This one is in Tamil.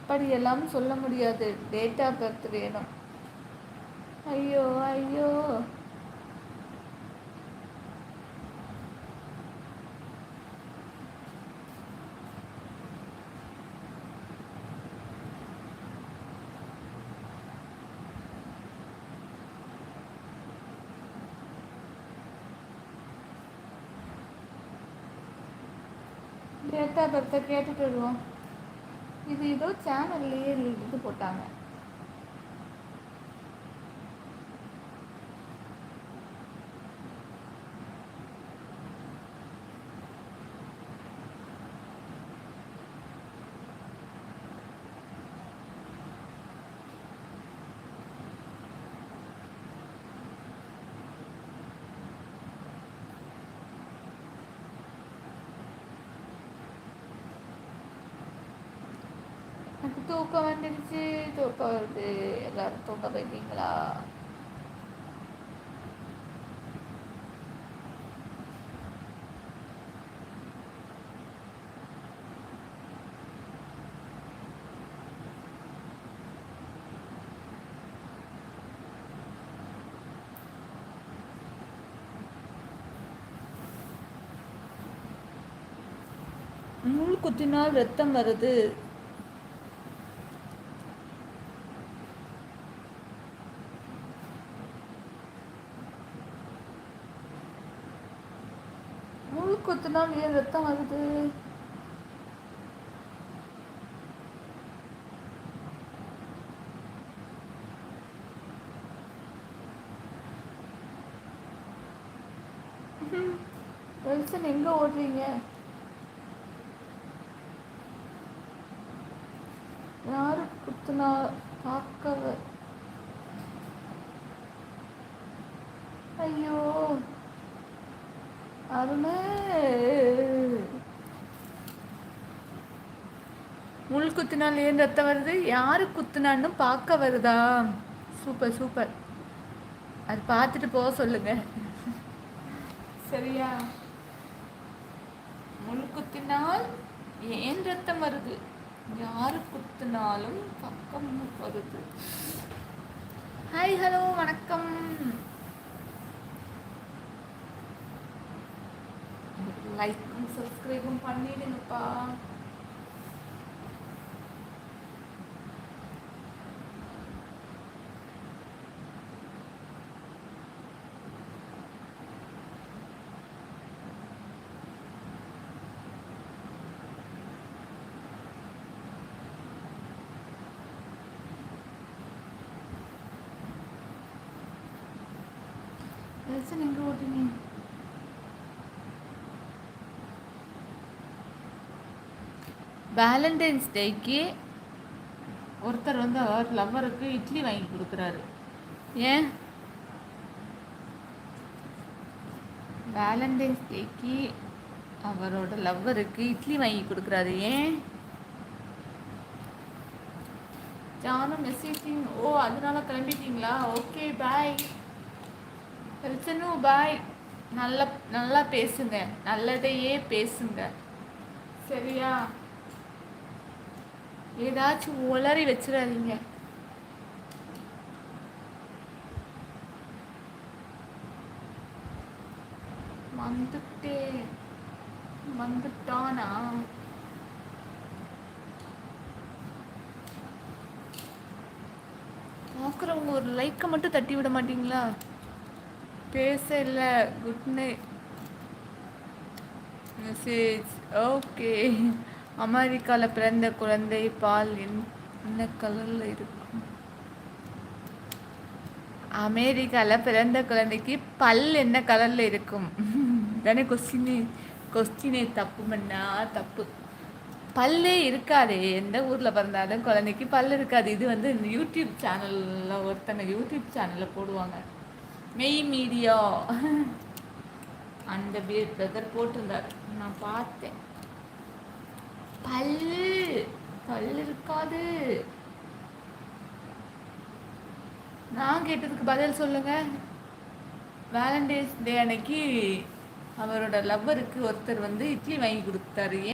அப்படியெல்லாம் சொல்ல முடியாது. டேட் ஆஃப் பர்த் வேணும். ஐயோ ஐயோ. டேட் ஆஃப் பர்த்தை கேட்டுட்டு வருவோம். இது ஏதோ சேனல்லையே இது போட்டாங்க. எனக்கு தூக்கம் வந்துடுச்சு. தூக்கம் வருது. எல்லாரும் தூங்க போயிட்டீங்களா? முள் குத்தினால் ரத்தம் வருது. முள் குத்தினால் ஏன் ரத்தம் வருது? வெல்சன் எங்க ஓடுறீங்க? யாரு குத்துனா பார்க்க? ஐயோ அருணே. முள் குத்தினால் ஏன் ரத்தம் வருது? யாரு குத்துனான்னு பார்க்க வருதா? Super super. அது பார்த்துட்டு போக சொல்லுங்க. சரியா? முள் குத்தினால் ஏன் ரத்தம் வருது? யாரு குத்தினாலும் பக்கம் வருது. ஹாய் ஹலோ வணக்கம். லைக்கும் சப்ஸ்கிரைபும் பண்ணிடுங்கப்பா. எங்க ஓட்டுங்க? வேலண்டைன்ஸ் டேக்கு ஒருத்தர் வந்து அவர் லவ்வருக்கு இட்லி வாங்கி கொடுக்குறாரு. ஏன்? வேலண்டைன்ஸ் டேக்கு அவரோட லவ்வருக்கு இட்லி வாங்கி கொடுக்குறாரு. ஏன்? ஜானும் மெசேஜிங். ஓ அதனால கிளம்பிட்டீங்களா? Okay bye. பிரச்சனை பாய். நல்லா நல்லா பேசுங்க. நல்லதையே பேசுங்க. சரியா? ஏதாச்சும் உளறி வச்சிடாதீங்க. வந்துட்டானா? பார்க்குறவங்க ஒரு லைக்கை மட்டும் தட்டி விட மாட்டீங்களா? பேச இல்லை. Good night message. ஓகே. அமெரிக்காவில் பிறந்த குழந்தை பால் என்ன கலரில் இருக்கும்? அமெரிக்காவில் பிறந்த குழந்தைக்கு பல் என்ன கலரில் இருக்கும் தானே கொஸ்டினே தப்பு பண்ணா தப்பு. பல்லே இருக்காது. எந்த ஊரில் பிறந்தாலும் குழந்தைக்கு பல் இருக்காது. இது வந்து யூடியூப் சேனலில் ஒருத்தங்க யூடியூப் சேனலில் போடுவாங்க. மெய் மீடியா அந்த பிரதர் போட்டிருந்தார். நான் பார்த்தேன். பல் இருக்காது. நான் கேட்டதுக்கு பதில் சொல்லுங்க. வேலண்டைன்ஸ் டே அன்னைக்கு அவரோட லவ்வருக்கு ஒருத்தர் வந்து இட்லி வாங்கி கொடுத்தாரு.